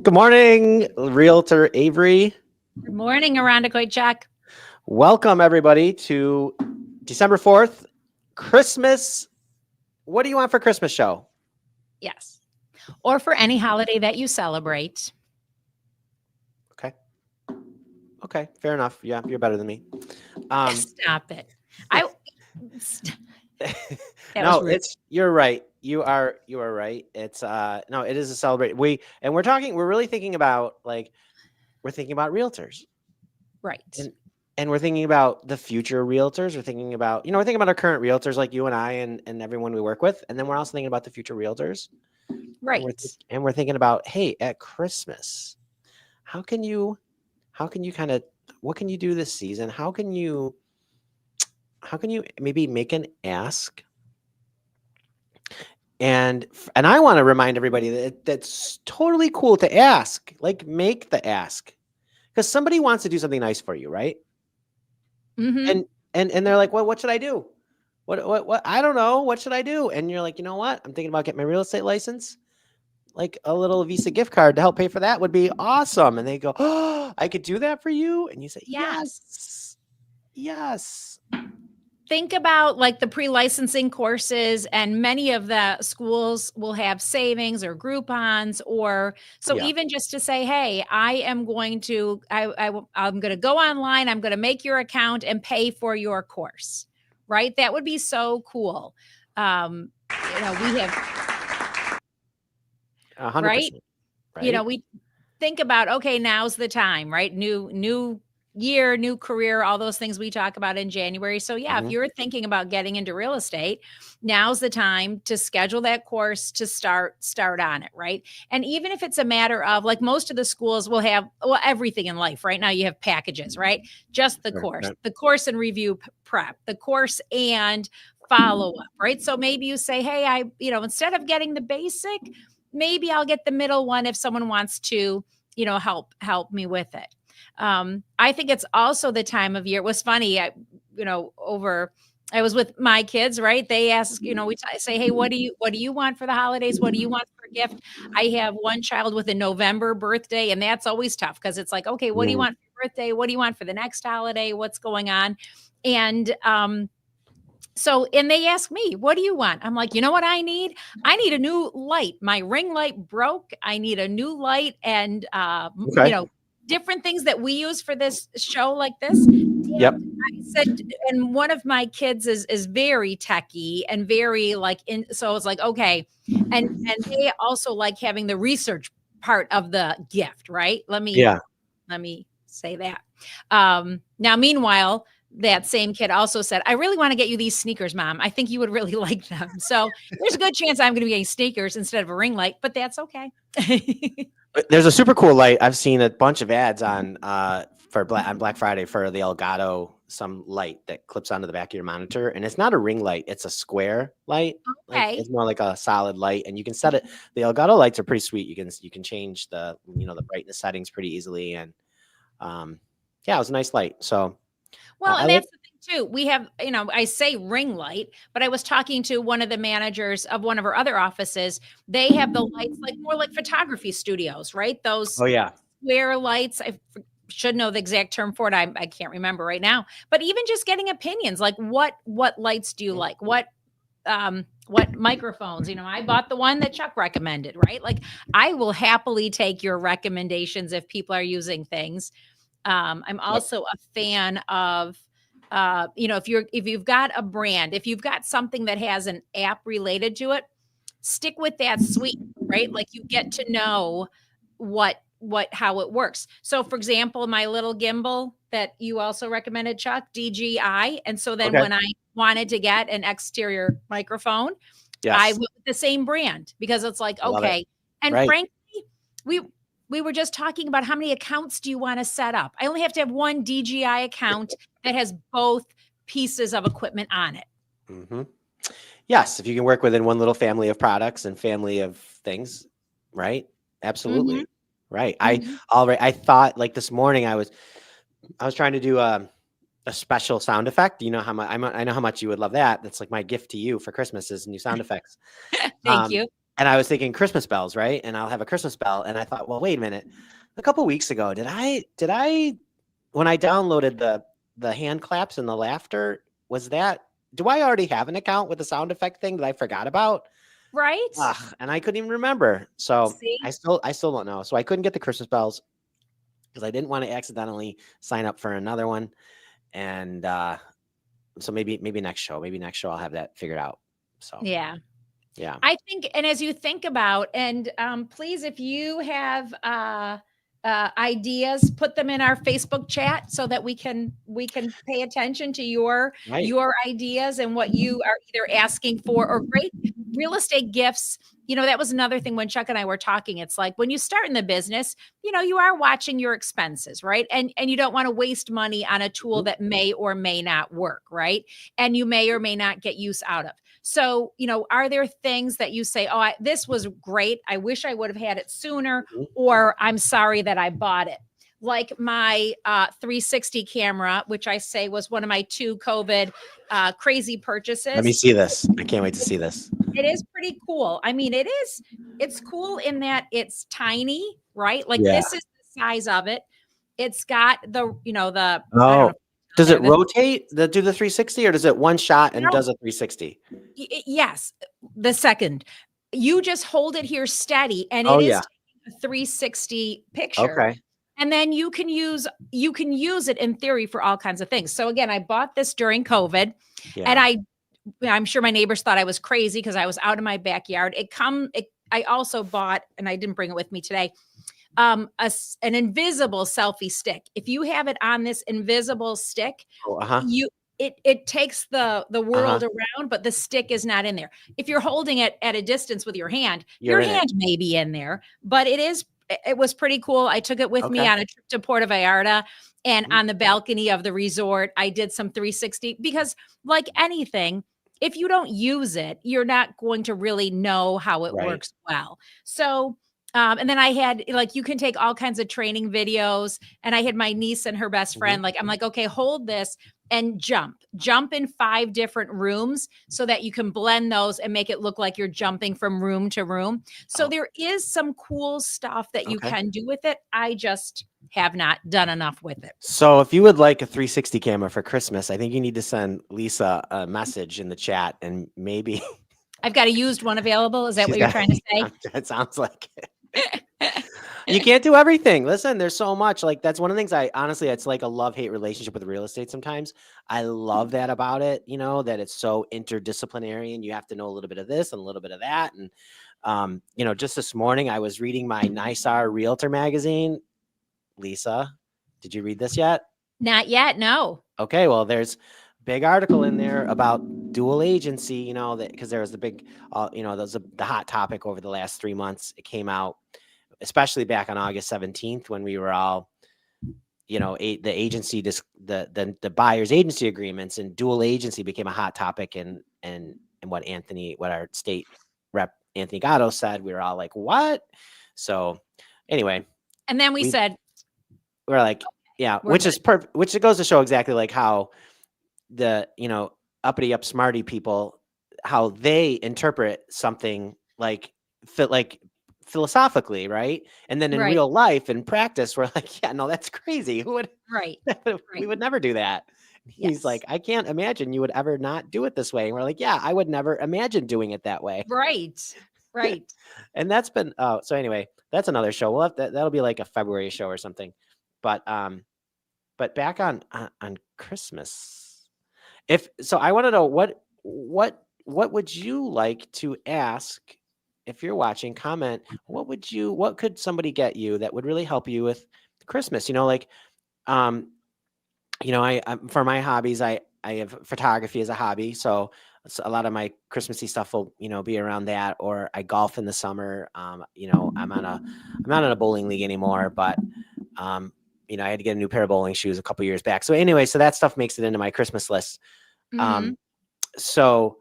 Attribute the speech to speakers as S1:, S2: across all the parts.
S1: Good morning, Realtor Avery.
S2: Good morning, Aranda Koychak.
S1: Welcome, everybody, to December 4th, Christmas. What do you want for Christmas show?
S2: Yes. Or for any holiday that you celebrate.
S1: Okay, fair enough. Yeah, you're better than me.
S2: Stop it. That
S1: No,
S2: was rude.
S1: you're right. You are right. It's no, it is a celebration. We're really thinking about we're thinking about realtors.
S2: Right.
S1: And we're thinking about the future realtors. We're thinking about, we're thinking about our current realtors like you and I and everyone we work with. And then we're also thinking about the future realtors.
S2: Right.
S1: And we're thinking about, hey, at Christmas, how can you what can you do this season? How can you maybe make an ask? And I want to remind everybody that that's totally cool to ask, make the ask, because somebody wants to do something nice for you, right?
S2: Mm-hmm.
S1: And they're like, well, what should I do? What? I don't know. What should I do? And you're like, you know what? I'm thinking about getting my real estate license. Like a little Visa gift card to help pay for that would be awesome. And they go, oh, I could do that for you. And you say,
S2: Yes.
S1: Yes.
S2: Think about like the pre-licensing courses, and many of the schools will have savings or Groupons, or so even just to say, hey, I'm going to go online, I'm going to make your account and pay for your course, right? That would be so cool. We have
S1: 100%.
S2: right?
S1: Right.
S2: We think about, okay, now's the time, right? New year, new career, all those things we talk about in January. So yeah, if you're thinking about getting into real estate, now's the time to schedule that course to start on it, right? And even if it's a matter of, like, most of the schools will have, well, everything in life right now, you have packages, right? Just the course, the course and review prep, the course and follow up, right? So maybe you say, hey, instead of getting the basic, maybe I'll get the middle one if someone wants to, help me with it. I think it's also the time of year. It was funny. I was with my kids, right? They ask, say, hey, what do you want for the holidays? What do you want for a gift? I have one child with a November birthday, and that's always tough because it's like, okay, what do you want for your birthday? What do you want for the next holiday? What's going on? And, and they ask me, what do you want? I'm like, you know what I need? I need a new light. My ring light broke. I need a new light, and, different things that we use for this show like this.
S1: Yep.
S2: I said, and one of my kids is very techie and very so it's like, okay. And they also like having the research part of the gift, right? Let me say that. Now, meanwhile, that same kid also said, I really want to get you these sneakers, Mom. I think you would really like them. So there's a good chance I'm going to be getting sneakers instead of a ring light, but that's okay.
S1: There's a super cool light. I've seen a bunch of ads on Black Friday for the Elgato, some light that clips onto the back of your monitor, and it's not a ring light; it's a square light.
S2: Okay.
S1: It's more like a solid light, and you can set it. The Elgato lights are pretty sweet. You can change the the brightness settings pretty easily, and it was a nice light. So,
S2: well, and that's the thing too. We have, I say ring light, but I was talking to one of the managers of one of our other offices. They have the lights more like photography studios, right? Those square lights. I should know the exact term for it. I can't remember right now. But even just getting opinions, like what lights do you like? What microphones? I bought the one that Chuck recommended, right? Like, I will happily take your recommendations if people are using things. I'm also a fan of, if you've got a brand, if you've got something that has an app related to it, stick with that suite, right? Like, you get to know how it works. So, for example, my little gimbal that you also recommended, Chuck, DJI. And so then when I wanted to get an exterior microphone, I went with the same brand, because it's like, okay. And frankly, we were just talking about how many accounts do you want to set up? I only have to have one DJI account that has both pieces of equipment on it.
S1: Mm-hmm. Yes, if you can work within one little family of products and family of things, right? Absolutely. Right. I thought, like, this morning I was trying to do a special sound effect. You know how much I know how much you would love that. That's like my gift to you for Christmas is new sound effects.
S2: Thank you.
S1: and I was thinking Christmas bells, right? And I'll have a Christmas bell. And I thought, well, wait a minute. A couple weeks ago, did I when I downloaded the hand claps and the laughter, was that do I already have an account with the sound effect thing that I forgot about?
S2: Right?
S1: Ugh, and I couldn't even remember. So
S2: See?
S1: I still don't know. So I couldn't get the Christmas bells because I didn't want to accidentally sign up for another one. And so maybe next show I'll have that figured out. So
S2: Yeah.
S1: yeah.
S2: I think, and as you think about, and please, if you have ideas, put them in our Facebook chat so that we can pay attention to
S1: Right.
S2: your ideas and what you are either asking for or great real estate gifts. That was another thing when Chuck and I were talking. It's like when you start in the business, you are watching your expenses, right? And you don't want to waste money on a tool
S1: Mhm.
S2: that may or may not work, right? And you may or may not get use out of. So, are there things that you say, "Oh, this was great. I wish I would have had it sooner,"
S1: Mhm.
S2: or "I'm sorry that I bought it." Like my 360 camera, which I say was one of my two COVID crazy
S1: Let me
S2: purchases.
S1: see this. I can't wait to see this.
S2: It is pretty cool. I mean, it's cool in that it's tiny, right? Like
S1: Yeah.
S2: this is the size of it. It's got the I don't know
S1: Oh, does
S2: there
S1: it
S2: the
S1: rotate do the 360 or does it one shot and
S2: no
S1: does a 360?
S2: yes, the second. You just hold it here steady and
S1: Oh
S2: it is
S1: yeah.
S2: taking a 360 picture.
S1: Okay.
S2: And then you can use it in theory for all kinds of things. So again, I bought this during COVID and
S1: Yeah.
S2: I'm sure my neighbors thought I was crazy because I was out in my backyard. I also bought, and I didn't bring it with me today, an invisible selfie stick. If you have it on this invisible stick,
S1: Oh, uh-huh.
S2: it takes the
S1: Uh-huh.
S2: world around, but the stick is not in there. If you're holding it at a distance with
S1: You're
S2: your
S1: in it.
S2: hand may be in there, but it was pretty cool. I took it with me
S1: Okay.
S2: on a trip to Puerto Vallarta, and
S1: Mhm.
S2: on the balcony of the resort, I did some 360 because, like anything, if you don't use it, you're not going to really know how it
S1: Right.
S2: works well. So, and then I had like you can take all kinds of training videos, and I had my niece and her best
S1: Mhm.
S2: friend. Like, I'm like, okay, hold this and jump in 5 different rooms so that you can blend those and make it look like you're jumping from room to room. So
S1: Oh,
S2: there is some cool stuff that you
S1: okay.
S2: can do with it. I just have not done enough with it.
S1: So if you would like a 360 camera for Christmas, I think you need to send Lisa a message in the chat and maybe
S2: I've got a used one available. Is that
S1: she's
S2: what you're
S1: got
S2: trying to say?
S1: it sounds like it. You can't do everything. Listen, there's so much. Like that's one of the things I honestly, it's like a love-hate relationship with real estate sometimes. I love that about it, that it's so interdisciplinary and you have to know a little bit of this and a little bit of that. And just this morning I was reading my NISAR Realtor magazine. Lisa, did you read this yet?
S2: Not yet. No.
S1: Okay, well, there's a big article in there about dual agency, that because there was the big, that was the hot topic over the last 3 months. It came out, especially back on August 17th when we were all, the agency, the buyer's agency agreements and dual agency became a hot topic. And what our state rep Anthony Gatto said, we were all like, what? So anyway,
S2: And then we
S1: we
S2: said,
S1: we're like, yeah,
S2: we're
S1: which
S2: good.
S1: is perfect, which it goes to show exactly like how the uppity up smarty people how they interpret something like fit like philosophically, right? And then in
S2: Right.
S1: real life and practice we're like, yeah, no, that's crazy. Who would
S2: Right.
S1: we
S2: Right.
S1: would never do that. He's like,
S2: Yes.
S1: I can't imagine you would ever not do it this way. And we're like, yeah, I would never imagine doing it that way.
S2: Right. Right.
S1: And that's been so anyway, that's another show. We'll have that'll be like a February show or something. But back on Christmas. If so, I want to know what would you like to ask if you're watching? Comment. What could somebody get you that would really help you with Christmas? Um, for my hobbies, I have photography as a hobby, so a lot of my Christmassy stuff will be around that. Or I golf in the summer. I'm not in a bowling league anymore, but um, I had to get a new pair of bowling shoes a couple years back. So anyway, so that stuff makes it into my Christmas list.
S2: Mhm.
S1: Um, so,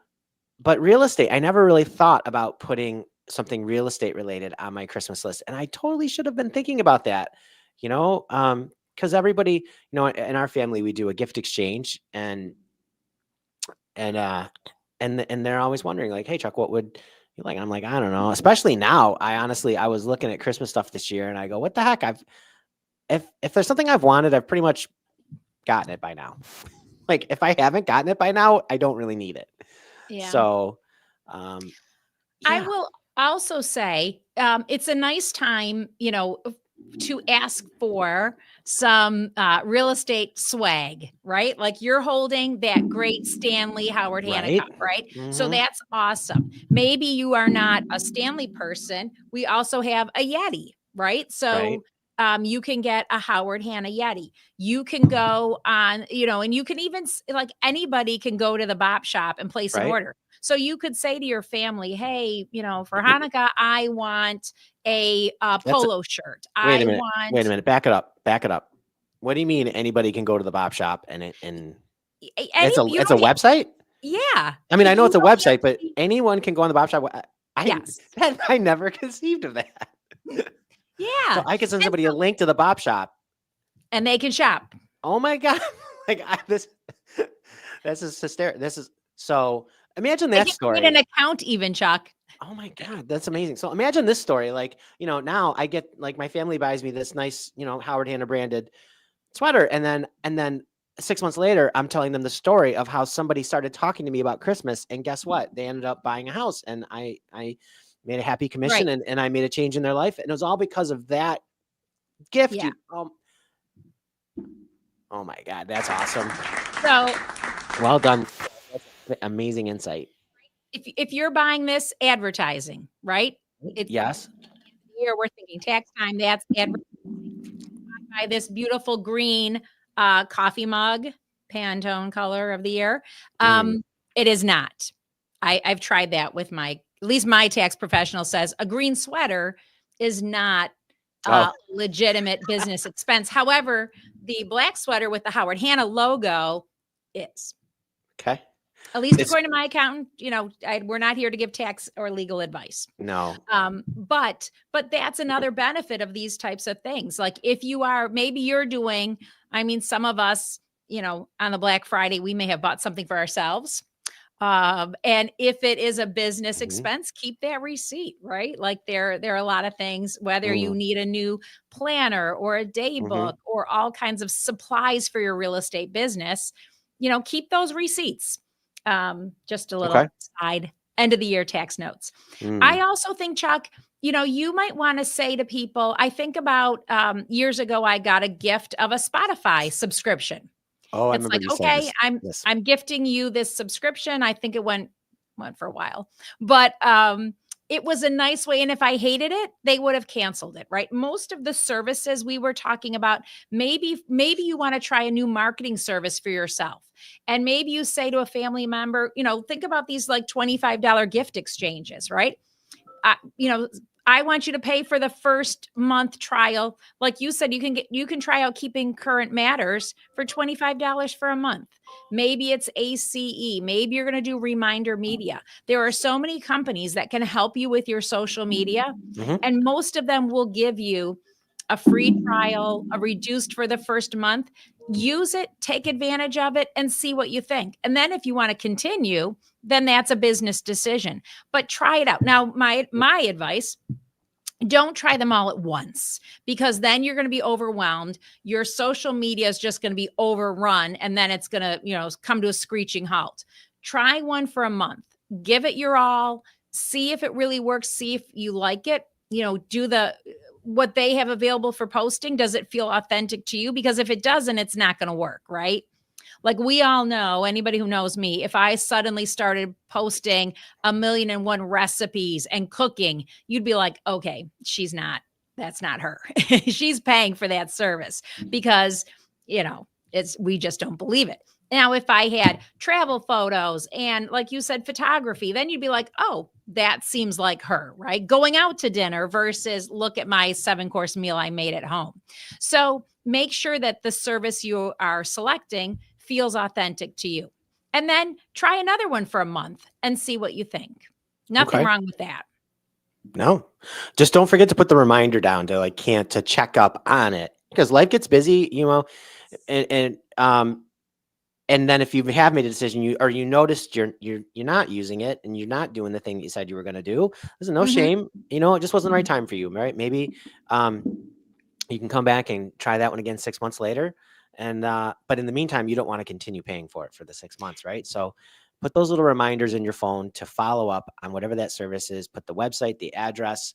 S1: but real estate, I never really thought about putting something real estate related on my Christmas list. And I totally should have been thinking about that, because everybody, in our family, we do a gift exchange and, and they're always wondering like, hey, Chuck, what would, I'm like, I don't know. Especially now, I was looking at Christmas stuff this year, and I go, what the heck? If there's something I've wanted, I've pretty much gotten it by now. Like if I haven't gotten it by now, I don't really need it.
S2: Yeah.
S1: So, um,
S2: I
S1: yeah,
S2: will also say, it's a nice time, to ask for some real estate swag, right? Like you're holding that great Stanley Howard Hanna
S1: right.
S2: cup, right? So
S1: Hmm.
S2: that's awesome. Maybe you are not a Stanley person. We also have a Yeti, right?
S1: Right.
S2: So you can get a Howard Hanna Yeti. You can go on, and you can even like anybody can go to the bop shop and place an
S1: Right.
S2: order. So you could say to your family, hey, for Hanukkah, I want a
S1: That's
S2: polo shirt.
S1: Wait a
S2: I
S1: minute. Wait a
S2: want
S1: minute. Back it up. Back it up. What do you mean anybody can go to the bop shop and
S2: any, you
S1: it's a
S2: don't have,
S1: website?
S2: yeah,
S1: I mean, I know
S2: you
S1: it's a
S2: don't have
S1: website,
S2: to
S1: but
S2: be,
S1: anyone can go on the Bob Shop. I
S2: yes,
S1: I never conceived of that. So
S2: yeah.
S1: I could send
S2: And
S1: somebody a
S2: so,
S1: link to the Bob Shop.
S2: and they can shop.
S1: Oh my god! This this is hysterical. This is so. Imagine
S2: They
S1: that
S2: can create an
S1: story.
S2: account even, Chuck.
S1: Oh my god, that's amazing. So imagine this story. Like now I get like my family buys me this nice Howard Hanna branded sweater, and then 6 months later I'm telling them the story of how somebody started talking to me about Christmas, and guess what? They ended up buying a house, and I made a happy commission,
S2: Right.
S1: and I made a change in their life, and it was all because of that gift.
S2: Yeah.
S1: Oh my god, that's awesome.
S2: So
S1: Well done. That's amazing insight.
S2: if you're buying this advertising, right? It's
S1: Yes.
S2: here, we're thinking tax time, that's advertising. Buy this beautiful green coffee mug, Pantone color of the year.
S1: Mm.
S2: It is not. I've tried that with at least my tax professional says a green sweater is not
S1: Oh,
S2: a legitimate business expense. However, the black sweater with the Howard Hanna logo is.
S1: okay.
S2: At least
S1: It's
S2: according to my accountant, we're not here to give tax or legal advice.
S1: no.
S2: But that's another benefit of these types of things. Like if you are, maybe you're doing, I mean, some of us, on the Black Friday, we may have bought something for ourselves. And if it is a business
S1: Mhm.
S2: expense, keep that receipt, right? Like there are a lot of things, whether you
S1: Mm.
S2: need a new planner or a day
S1: Mhm.
S2: book or all kinds of supplies for your real estate business, keep those receipts. Just a
S1: Okay.
S2: little side end of the year tax notes.
S1: Mm.
S2: I also think, Chuck, you might want to say to people, I think about years ago, I got a gift of a Spotify subscription.
S1: Oh, I
S2: It's
S1: remember
S2: like,
S1: you saying
S2: okay,
S1: this.
S2: I'm
S1: Yes.
S2: I'm gifting you this subscription. I think it went for a while. But it was a nice way. And if I hated it, they would have canceled it, right? Most of the services we were talking about, maybe you want to try a new marketing service for yourself. And maybe you say to a family member, think about these like $25 gift exchanges, right? I, you know, I want you to pay for the first month trial. Like you said, you can try out keeping current matters for $25 for a month. Maybe it's ACE. Maybe you're going to do reminder media. There are so many companies that can help you with your social media,
S1: Mhm.
S2: and most of them will give you a free trial, a reduced for the first month. Use it, take advantage of it, and see what you think. And then if you want to continue, then that's a business decision, but try it out. Now, my advice, don't try them all at once, because then you're going to be overwhelmed. Your social media is just going to be overrun, and then it's going to, come to a screeching halt. Try one for a month. Give it your all. See if it really works. See if you like it. Do what they have available for posting. Does it feel authentic to you? Because if it doesn't, it's not going to work, right? Like we all know, anybody who knows me, if I suddenly started posting 1,000,001 recipes and cooking, you'd be like, okay, that's not her. She's paying for that service because, we just don't believe it. Now, if I had travel photos and, like you said, photography, then you'd be like, oh, that seems like her, right? Going out to dinner versus look at my 7-course meal I made at home. So make sure that the service you are selecting feels authentic to you. And then try another one for a month and see what you think. Nothing
S1: Okay.
S2: wrong with that.
S1: No. Just don't forget to put the reminder down to to check up on it, because life gets busy, and And then if you have made a decision, you noticed you're not using it and you're not doing the thing that you said you were going to do, there's no
S2: Mhm.
S1: shame. It just wasn't the right time for you, right? Maybe um, you can come back and try that one again 6 months later. And but in the meantime, you don't want to continue paying for it for the 6 months, right? So put those little reminders in your phone to follow up on whatever that service is. Put the website, the address,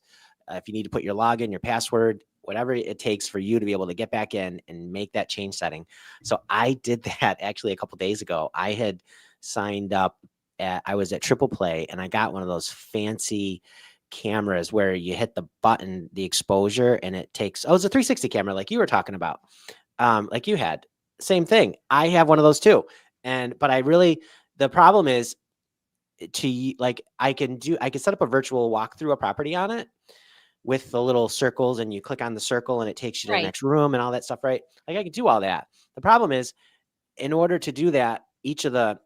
S1: if you need to put your login, your password, whatever it takes for you to be able to get back in and make that change setting. So I did that actually a couple days ago. I had signed up I was at Triple Play and I got one of those fancy cameras where you hit the button, the exposure, and it takes, oh, it's a 360 camera like you were talking about. Like you had. Same thing. I have one of those too. But the problem is like I can set up a virtual walk through a property on it with the little circles, and you click on the circle and it takes you to the
S2: Right.
S1: next room and all that stuff, right? Like I can do all that. The problem is, in order to do that, each of the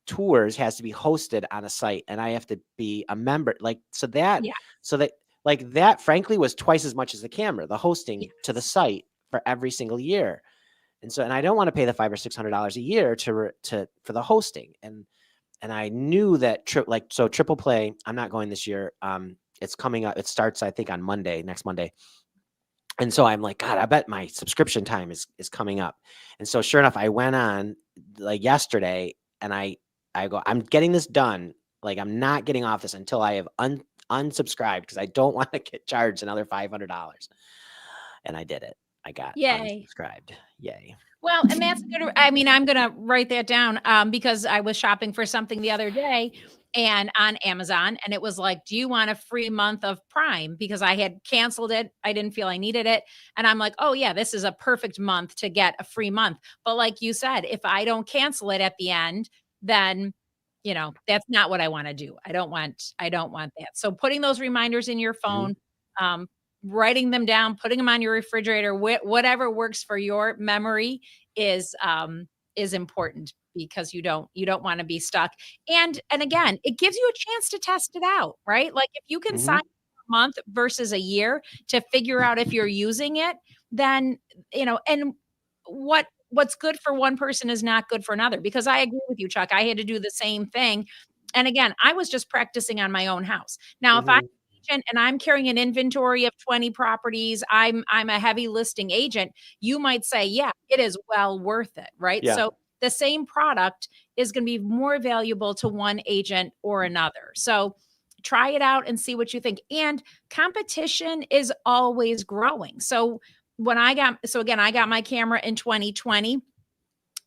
S1: tours has to be hosted on a site and I have to be a member. Like
S2: Yeah.
S1: so that like that frankly was twice as much as the camera, the hosting to the
S2: Yes.
S1: site for every single year. And I don't want to pay the $500 or $600 a year for the hosting. And I knew that Triple Play, I'm not going this year. It's coming up. It starts, I think, on Monday, next Monday. And so I'm like, God, I bet my subscription time is coming up. And so sure enough, I went on like yesterday and I go, I'm getting this done. Like I'm not getting off this until I have unsubscribed because I don't want to get charged another $500. And I did it. I got
S2: Yay.
S1: unsubscribed. Yay.
S2: Well, and that's good. I mean, I'm gonna write that down, because I was shopping for something the other day and on Amazon, and it was like, "Do you want a free month of Prime?" Because I had canceled it. I didn't feel I needed it. And I'm like, "Oh yeah, this is a perfect month to get a free month." But like you said, if I don't cancel it at the end, then that's not what I want to do. I don't want that. So putting those reminders in your
S1: Hmm.
S2: phone, um, writing them down, putting them on your refrigerator, whatever works for your memory is important because you don't want to be stuck. And again, it gives you a chance to test it out, right? Like if you can
S1: Hmm.
S2: sign a month versus a year to figure out if you're using it, then and what's good for one person is not good for another, because I agree with you, Chuck. I had to do the same thing. And again, I was just practicing on my own house. Now, if I
S1: Hmm.
S2: agent and I'm carrying an inventory of 20 properties, I'm a heavy listing agent, you might say, "Yeah, it is well worth it," right?
S1: Yeah.
S2: So the same product is going to be more valuable to one agent or another. So try it out and see what you think. And competition is always growing. So again, I got my camera in 2020.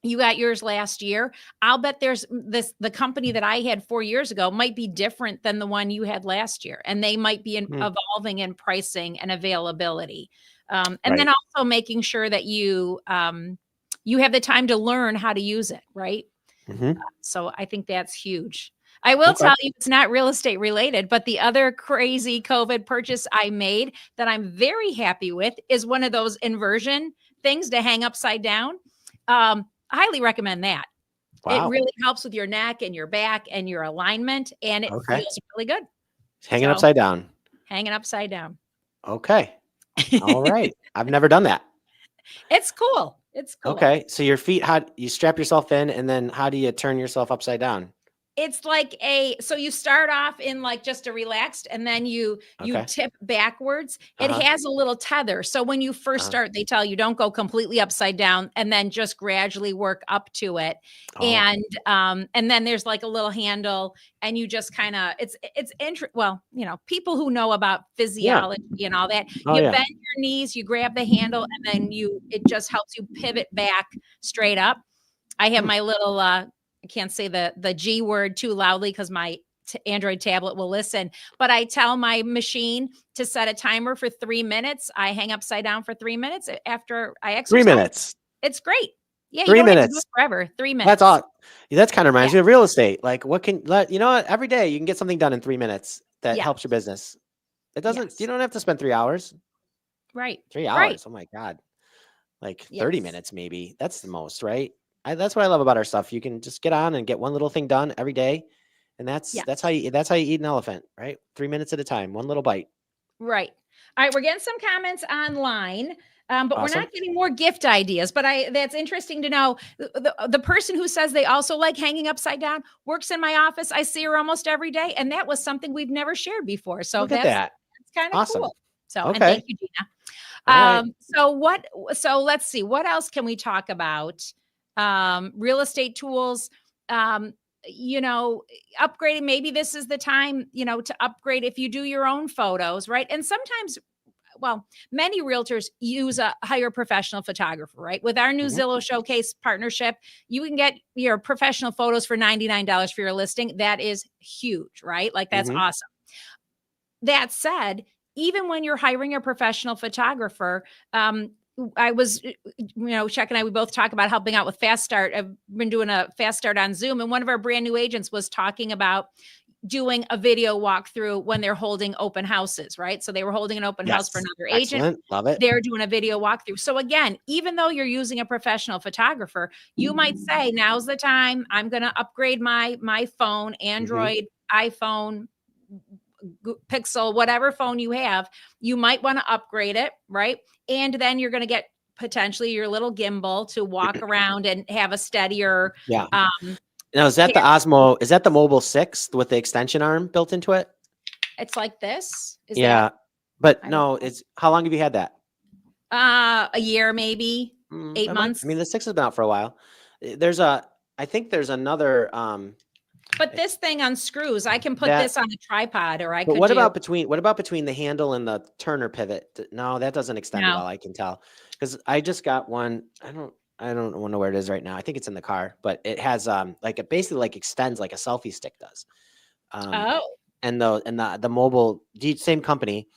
S2: You got yours last year. I'll bet the company that I had 4 years ago might be different than the one you had last year, and they might be
S1: Mm.
S2: evolving in pricing and availability. And then
S1: Right.
S2: also making sure that you have the time to learn how to use it, right?
S1: Hmm.
S2: So I think that's huge. I will
S1: Okay.
S2: tell you it's not real estate related, but the other crazy COVID purchase I made that I'm very happy with is one of those inversion things to hang upside down. Highly recommend that. It
S1: Wow.
S2: really helps with your neck and your back and your alignment, and it
S1: Okay.
S2: feels really good.
S1: Hanging
S2: So,
S1: upside down.
S2: hanging upside down.
S1: Okay. All right. I've never done that.
S2: It's cool. It's cool.
S1: Okay. So your feet, how you strap yourself in, and then how do you turn yourself upside down?
S2: It's like so you start off in like just a relaxed, and then you
S1: Okay.
S2: tip backwards. It
S1: Uh-huh.
S2: has a little tether. So when you first
S1: Uh-huh.
S2: start, they tell you don't go completely upside down and then just gradually work up to it.
S1: Oh.
S2: And then there's like a little handle, and you just kind of well, people who know about
S1: Yeah.
S2: physiology and all that,
S1: Oh
S2: you
S1: yeah.
S2: bend your knees, you grab the handle, and then it just helps you pivot back straight up. I have
S1: Hmm.
S2: my little I can't say the G word too loudly because my Android tablet will listen, but I tell my machine to set a timer for 3 minutes. I hang upside down for 3 minutes after I
S1: Three
S2: exercise.
S1: minutes.
S2: It's great. Yeah, you
S1: Three
S2: don't have to do it
S1: minutes.
S2: forever. 3
S1: That's
S2: minutes.
S1: all. That kind of
S2: Yeah.
S1: reminds me of real estate. Like what can let you know what? Every day you can get something done in 3 minutes that
S2: Yeah.
S1: helps your business. It doesn't, you
S2: Yes.
S1: don't have to spend 3 hours.
S2: Right.
S1: Three
S2: Right.
S1: hours. Oh my God. Like 30
S2: Yes.
S1: minutes, maybe. That's the most, right? That's what I love about our stuff. You can just get on and get one little thing done every day. And that's how
S2: Yes.
S1: you eat an elephant, right? 3 minutes at a time, one little bite.
S2: Right. All right, we're getting some comments online. But we're
S1: Awesome.
S2: not getting more gift ideas. But that's interesting to know. The person who says they also like hanging upside down works in my office. I see her almost every day, and that was something we've never shared before. So
S1: Look at that.
S2: that's kind of
S1: Awesome.
S2: cool. So, and
S1: Okay.
S2: thank you, Gina.
S1: All right.
S2: So let's see, what else can we talk about? Real estate tools, um, you know, upgrading. Maybe this is the time, to upgrade if you do your own photos, right? And sometimes, well, many realtors use a hire professional photographer, right? With our new
S1: Mhm.
S2: Zillow Showcase partnership, you can get your professional photos for $99 for your listing. That is huge, right? Like that's
S1: Mhm.
S2: awesome. That said, even when you're hiring a professional photographer, I was, Chuck and I, we both talk about helping out with Fast Start. I've been doing a Fast Start on Zoom, and one of our brand new agents was talking about doing a video walkthrough when they're holding open houses, right? So they were holding an open house for
S1: Yes.
S2: another agent.
S1: Excellent. Love it.
S2: They're doing a video walkthrough. So again, even though you're using a professional photographer, you might say, "Now's the time. I'm going to upgrade my phone,
S1: Mhm.
S2: Android, iPhone, Pixel, whatever phone you have, you might want to upgrade it, right? And then you're going to get potentially your little gimbal to walk around and have a steadier
S1: Yeah.
S2: um
S1: Now, is that the
S2: camera.
S1: Osmo? Is that the Mobile 6 with the extension arm built into it?
S2: It's like this. Is that
S1: Yeah. But
S2: I don't
S1: no,
S2: know.
S1: it's how long have you had that?
S2: A year maybe, 8
S1: It might, I mean,
S2: months.
S1: the 6 has been out for a while. There's a, I think there's another,
S2: But
S1: I-
S2: this thing unscrews. I can put
S1: that,
S2: this on a tripod or I
S1: but
S2: could do
S1: what about between the handle and the turner pivot? No, that doesn't extend at
S2: no.
S1: all. I can tell because I just got one. I don't know where it is right now. I think it's in the car, but it has like it basically like extends like a selfie stick does. Um,
S2: Oh.
S1: and the mobile same company,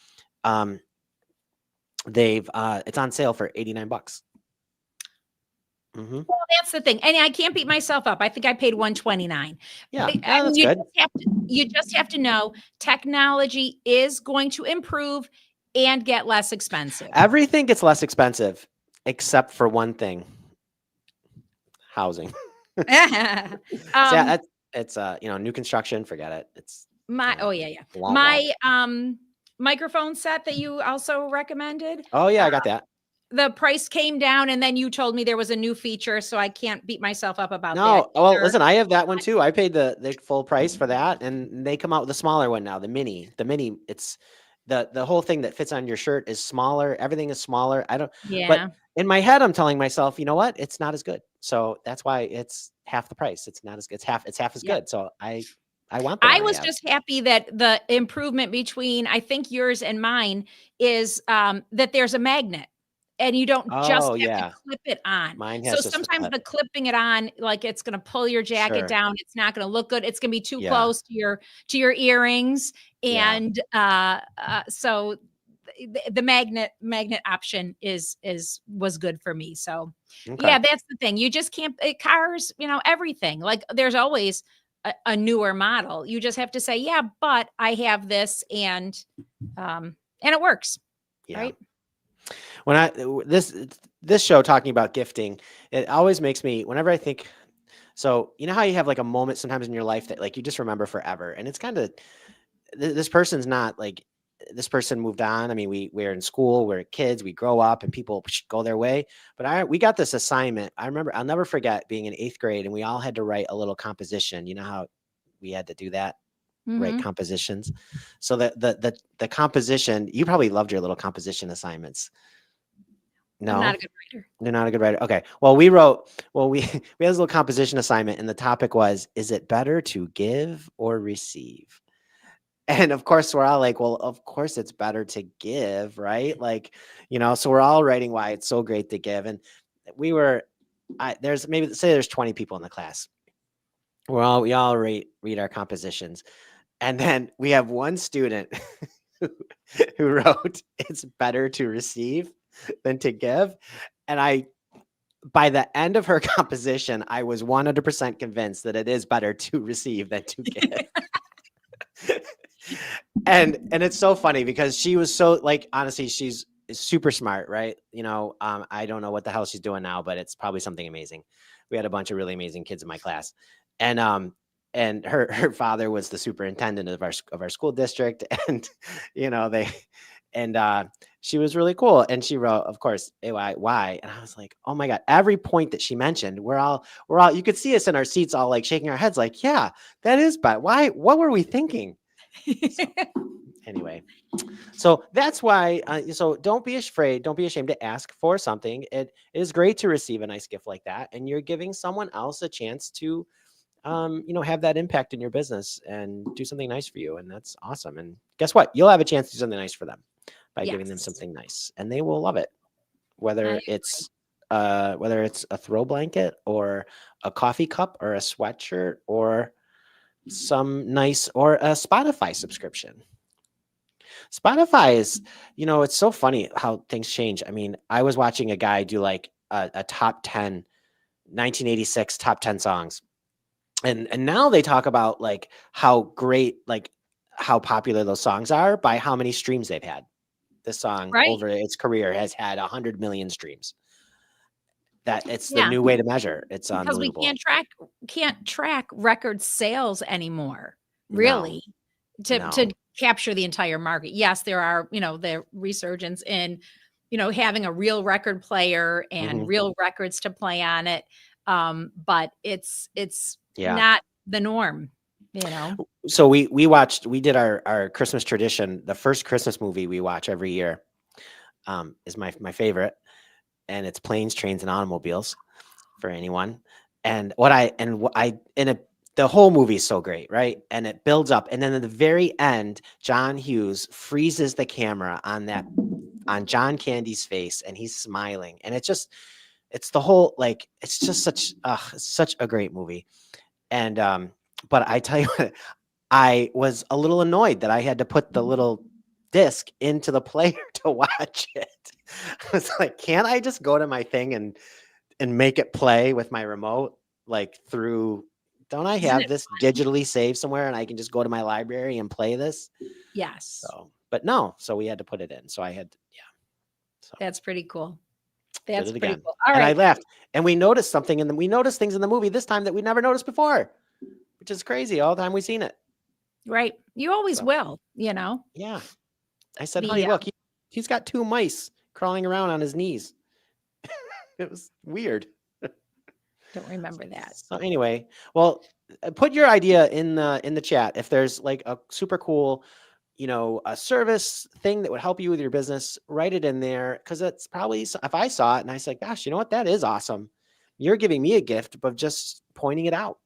S1: um, they've it's on sale for $89. Hmm.
S2: Well, that's the thing. And I can't beat myself up. I think I paid 129.
S1: Yeah,
S2: I
S1: yeah,
S2: mean,
S1: that's good.
S2: you just have to know technology is going to improve and get less expensive.
S1: Everything gets less expensive except for one thing: housing. So yeah,
S2: um
S1: it's new construction. Forget it. It's
S2: my oh yeah, yeah.
S1: womp womp.
S2: My microphone set that you also recommended,
S1: Oh yeah, I got that.
S2: the price came down and then you told me there was a new feature, so I can't beat myself up about that
S1: No, well,
S2: either.
S1: listen, I have that one too. I paid the full price for that, and they come out with a smaller one now, the mini. The mini, it's the whole thing that fits on your shirt is smaller. Everything is smaller. I don't, but
S2: Yeah.
S1: in my head, I'm telling myself, you know what? It's not as good. So that's why it's half the price. It's not as good. It's half as
S2: Yep.
S1: good. So I want the
S2: I
S1: one I
S2: was
S1: have.
S2: just happy that the improvement between, I think, yours and mine is, that there's a magnet and you don't just
S1: Oh
S2: have to
S1: yeah,
S2: clip it on.
S1: mine
S2: So
S1: has just a
S2: sometimes
S1: clip.
S2: the clipping it on, like, it's gonna pull your jacket
S1: Sure.
S2: down, it's not gonna look good, it's gonna be too
S1: Yeah.
S2: close to your earrings,
S1: Yeah.
S2: and, so the magnet option is was good for me. So,
S1: Okay.
S2: yeah, that's the thing. You just can't cars, everything. Like, there's always a newer model. You just have to say, "Yeah, but I have this," and it works,
S1: Yeah.
S2: right?
S1: When this show talking about gifting, it always makes me whenever I think. So you know how you have like a moment sometimes in your life that like you just remember forever, and it's kind of this person's not like this person moved on. I mean, we're in school, we're kids, we grow up, and people go their way. But we got this assignment. I remember I'll never forget being in 8th grade, and we all had to write a little composition. You know how we had to do that, write
S2: Mhm.
S1: compositions. So the composition, you probably loved your little composition assignments.
S2: I'm not
S1: No,
S2: a good writer.
S1: you're not a good writer. Okay. Well, we wrote, well, we we had this little composition assignment, and the topic was, is it better to give or receive? And of course, we're all like, well, of course it's better to give, right? Like, so we're all writing why it's so great to give. And we were, there's maybe say there's 20 people in the class. We all read our compositions. And then we have one student who who wrote, it's better to receive than to give. And by the end of her composition, I was 100% convinced that it is better to receive than to give. And it's so funny because she was so like honestly, she's super smart, right? I don't know what the hell she's doing now, but it's probably something amazing. We had a bunch of really amazing kids in my class. And her father was the superintendent of our school district. And they and she was really cool. And she wrote, of course, AYY. And I was like, oh my God, every point that she mentioned, we're all, you could see us in our seats, all like shaking our heads, like, yeah, that is bad. Why? What were we thinking? So anyway, so that's why. So don't be afraid. Don't be ashamed to ask for something. It is great to receive a nice gift like that, and you're giving someone else a chance to, have that impact in your business and do something nice for you, and that's awesome. And guess what? You'll have a chance to do something nice for them by giving them
S2: Yes,
S1: something nice, and they will love it.
S2: I
S1: Whether
S2: agree.
S1: it's whether it's a throw blanket or a coffee cup or a sweatshirt or some nice or a Spotify subscription. Spotify is, it's so funny how things change. I mean, I was watching a guy do like a top 10 1986 top 10 songs. And now they talk about like how great, like how popular those songs are by how many streams they've had. This song
S2: Right.
S1: over its career has had 100 million streams. That it's the
S2: Yeah,
S1: new way to measure. It's
S2: because we
S1: unbelievable.
S2: can't track record sales anymore,
S1: No,
S2: really, to
S1: no.
S2: capture the entire market. Yes, there are, the resurgence in, having a real record player and
S1: Hmm.
S2: real records to play on it, but it's
S1: Yeah.
S2: not the norm, you know?
S1: So we did our Christmas tradition. The first Christmas movie we watch every year is my favorite, and it's Planes, Trains, and Automobiles for anyone. And the whole movie is so great, right? And it builds up, and then at the very end, John Hughes freezes the camera on John Candy's face, and he's smiling, and it's the whole, like, it's just such a great movie. And but I tell you what, I was a little annoyed that I had to put the little disc into the player to watch it. I was like, can't I just go to my thing and make it play with my remote, like through, don't I
S2: Isn't
S1: have
S2: it
S1: this
S2: fun?
S1: digitally saved somewhere and I can just go to my library and play this?
S2: Yes,
S1: So, but no, so we had to put it in. So I had, yeah, so
S2: that's pretty cool.
S1: did
S2: That's
S1: it
S2: pretty
S1: again.
S2: cool. All
S1: And I
S2: right,
S1: laughed, and we noticed things in the movie this time that we never noticed before, which is crazy all the time we've seen it.
S2: right. You always
S1: So
S2: will,
S1: yeah, I said, honey,
S2: the,
S1: look, he's got two mice crawling around on his knees. It was weird.
S2: don't remember that.
S1: So anyway, well, put your idea in the chat if there's like a super cool, a service thing that would help you with your business. Write it in there, because it's probably, if I saw it and I said, "Gosh, you know what? That is awesome." You're giving me a gift of just pointing it out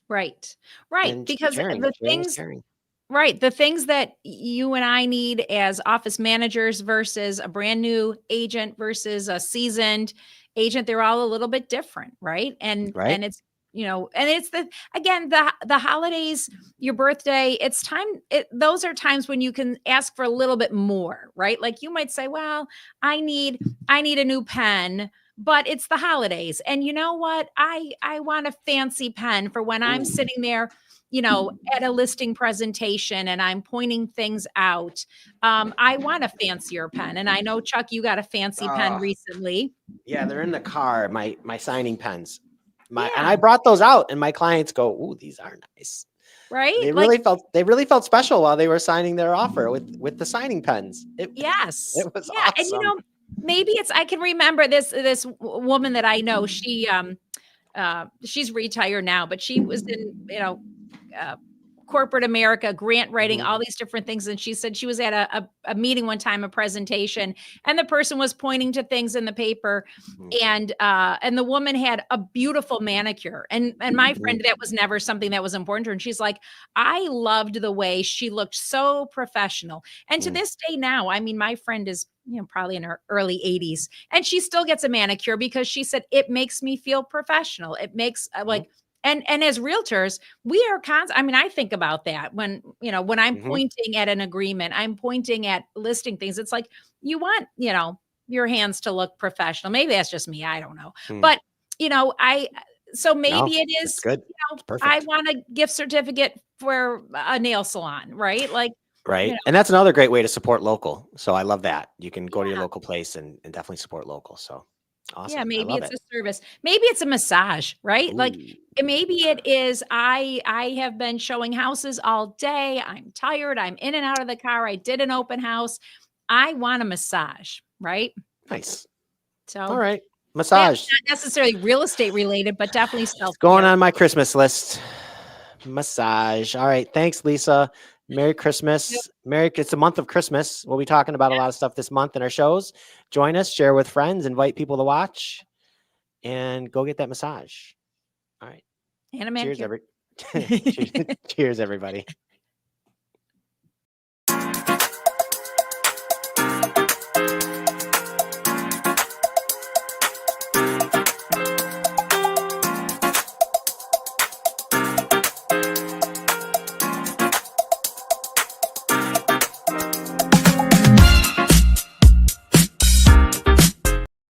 S2: Right. Right,
S1: and
S2: because
S1: sharing.
S2: the
S1: Sharing is
S2: things
S1: caring.
S2: right, the things that you and I need as office managers versus a brand new agent versus a seasoned agent, they're all a little bit different, right? And
S1: Right?
S2: it's, and it's the holidays, your birthday, it's time those are times when you can ask for a little bit more, right? Like you might say, "Well, I need a new pen." But it's the holidays. And you know what? I want a fancy pen for when I'm
S1: Ooh.
S2: sitting there, at a listing presentation and I'm pointing things out. I want a fancier pen. And I know, Chuck, you got a fancy pen
S1: Uh,
S2: recently.
S1: yeah, they're in the car. My signing pens. And
S2: Yeah.
S1: I brought those out, and my clients go, "Ooh, these are nice."
S2: Right.
S1: They
S2: Like,
S1: really felt special while they were signing their offer with the signing pens. It
S2: yes.
S1: it was
S2: Yeah. And,
S1: awesome.
S2: maybe I can remember this woman that I know. She's retired now, but she was in, uh, corporate America, grant writing,
S1: Mhm,
S2: all these different things. And she said she was at a meeting one time, a presentation, and the person was pointing to things in the paper,
S1: mhm,
S2: and the woman had a beautiful manicure. And my
S1: mhm,
S2: friend, that was never something that was important to her. And she's like, I loved the way she looked, so professional. And to
S1: mhm,
S2: this day now, I mean, my friend is, probably in her early 80s, and she still gets a manicure because she said it makes me feel professional. It makes
S1: mhm,
S2: and as realtors, we are I mean, I think about that when, when I'm
S1: mhm,
S2: pointing at an agreement, I'm pointing at listing things. It's like you want, your hands to look professional. Maybe that's just me. I don't know.
S1: mhm.
S2: But, I so maybe
S1: No,
S2: it
S1: it's
S2: is,
S1: good. It's
S2: I
S1: perfect.
S2: want a gift certificate for a nail salon, right? Like, you
S1: Right?
S2: know,
S1: And that's another great way to support local. So I love that. You can go to your
S2: yeah.
S1: local place and definitely support local. So
S2: Yeah,
S1: awesome. I
S2: maybe
S1: love
S2: it's
S1: it.
S2: a service. Maybe it's a massage, right? Like,
S1: Ooh.
S2: maybe it is I have been showing houses all day. I'm tired. I'm in and out of the car. I did an open house. I want a massage, right?
S1: Nice. All
S2: So,
S1: right.
S2: yeah,
S1: Massage.
S2: not necessarily real estate related, but definitely
S1: It's going
S2: self-care.
S1: on my Christmas list. Massage. All right. Thanks, Lisa. Merry
S2: Yep.
S1: Christmas. It's a month of Christmas. We'll be talking about a lot of stuff this month in our shows. Join us, share with friends, invite people to watch, and go get that massage. All right.
S2: And a
S1: Cheers,
S2: manicure.
S1: Cheers, everybody.